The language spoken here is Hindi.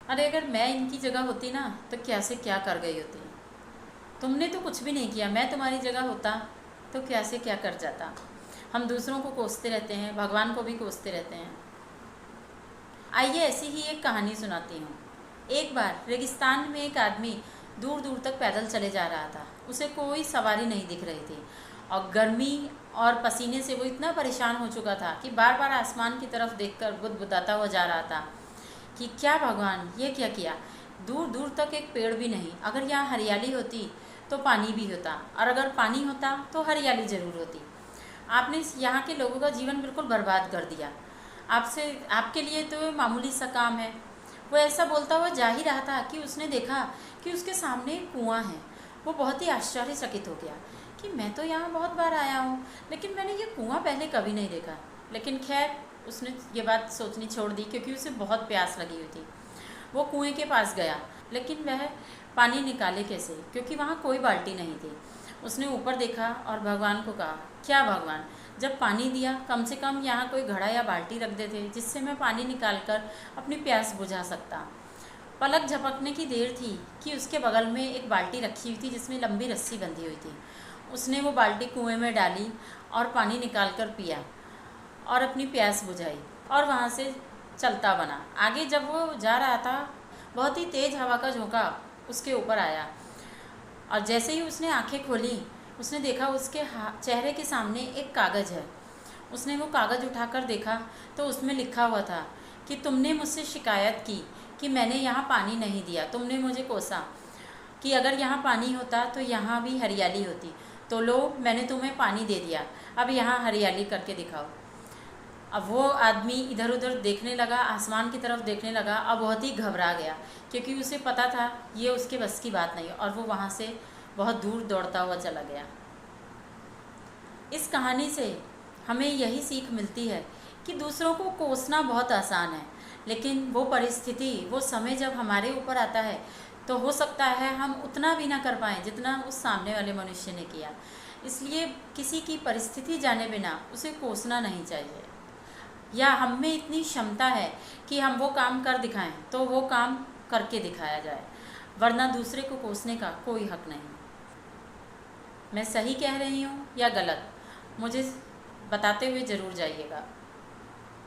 अरे अगर मैं इनकी जगह होती ना तो क्या से क्या कर गई होती। तुमने तो कुछ भी नहीं किया, मैं तुम्हारी जगह होता तो क्या से क्या कर जाता। हम दूसरों को कोसते रहते हैं, भगवान को भी कोसते रहते हैं। आइए ऐसी ही एक कहानी सुनाती हूँ। एक बार रेगिस्तान में एक आदमी दूर दूर तक पैदल चले जा रहा था। उसे कोई सवारी नहीं दिख रही थी और गर्मी और पसीने से वो इतना परेशान हो चुका था कि बार बार आसमान की तरफ देखकर बुदबुदाता हुआ जा रहा था कि क्या भगवान, ये क्या किया। दूर दूर तक एक पेड़ भी नहीं। अगर यहाँ हरियाली होती तो पानी भी होता, और अगर पानी होता तो हरियाली ज़रूर होती। आपने यहाँ के लोगों का जीवन बिल्कुल बर्बाद कर दिया। आपसे आपके लिए तो ये मामूली सा काम है। वो ऐसा बोलता हुआ जा ही रहा था कि उसने देखा कि उसके सामने एक कुआं है। वो बहुत ही आश्चर्यचकित हो गया कि मैं तो यहाँ बहुत बार आया हूँ, लेकिन मैंने ये कुआं पहले कभी नहीं देखा। लेकिन खैर, उसने ये बात सोचनी छोड़ दी क्योंकि उसे बहुत प्यास लगी हुई थी। वो कुएं के पास गया, लेकिन वह पानी निकाले कैसे, क्योंकि वहाँ कोई बाल्टी नहीं थी। उसने ऊपर देखा और भगवान को कहा, क्या भगवान, जब पानी दिया कम से कम यहाँ कोई घड़ा या बाल्टी रख देते जिससे मैं पानी निकाल कर अपनी प्यास बुझा सकता। पलक झपकने की देर थी कि उसके बगल में एक बाल्टी रखी हुई थी जिसमें लंबी रस्सी बंधी हुई थी। उसने वो बाल्टी कुएं में डाली और पानी निकाल कर पिया और अपनी प्यास बुझाई और वहाँ से चलता बना। आगे जब वो जा रहा था, बहुत ही तेज़ हवा का झोंका उसके ऊपर आया और जैसे ही उसने आंखें खोली, उसने देखा उसके चेहरे के सामने एक कागज़ है। उसने वो कागज़ उठाकर देखा तो उसमें लिखा हुआ था कि तुमने मुझसे शिकायत की कि मैंने यहाँ पानी नहीं दिया। तुमने मुझे कोसा कि अगर यहाँ पानी होता तो यहाँ भी हरियाली होती। तो लो, मैंने तुम्हें पानी दे दिया, अब यहाँ हरियाली करके दिखाओ। अब वो आदमी इधर उधर देखने लगा, आसमान की तरफ देखने लगा। अब बहुत ही घबरा गया क्योंकि उसे पता था ये उसके बस की बात नहीं, और वो वहाँ से बहुत दूर दौड़ता हुआ चला गया। इस कहानी से हमें यही सीख मिलती है कि दूसरों को कोसना बहुत आसान है, लेकिन वो परिस्थिति, वो समय जब हमारे ऊपर आता है तो हो सकता है हम उतना भी ना कर पाएँ जितना उस सामने वाले मनुष्य ने किया। इसलिए किसी की परिस्थिति जाने बिना उसे कोसना नहीं चाहिए। या हम में इतनी क्षमता है कि हम वो काम कर दिखाएं तो वो काम करके दिखाया जाए, वरना दूसरे को कोसने का कोई हक नहीं। मैं सही कह रही हूँ या गलत, मुझे बताते हुए ज़रूर जाइएगा।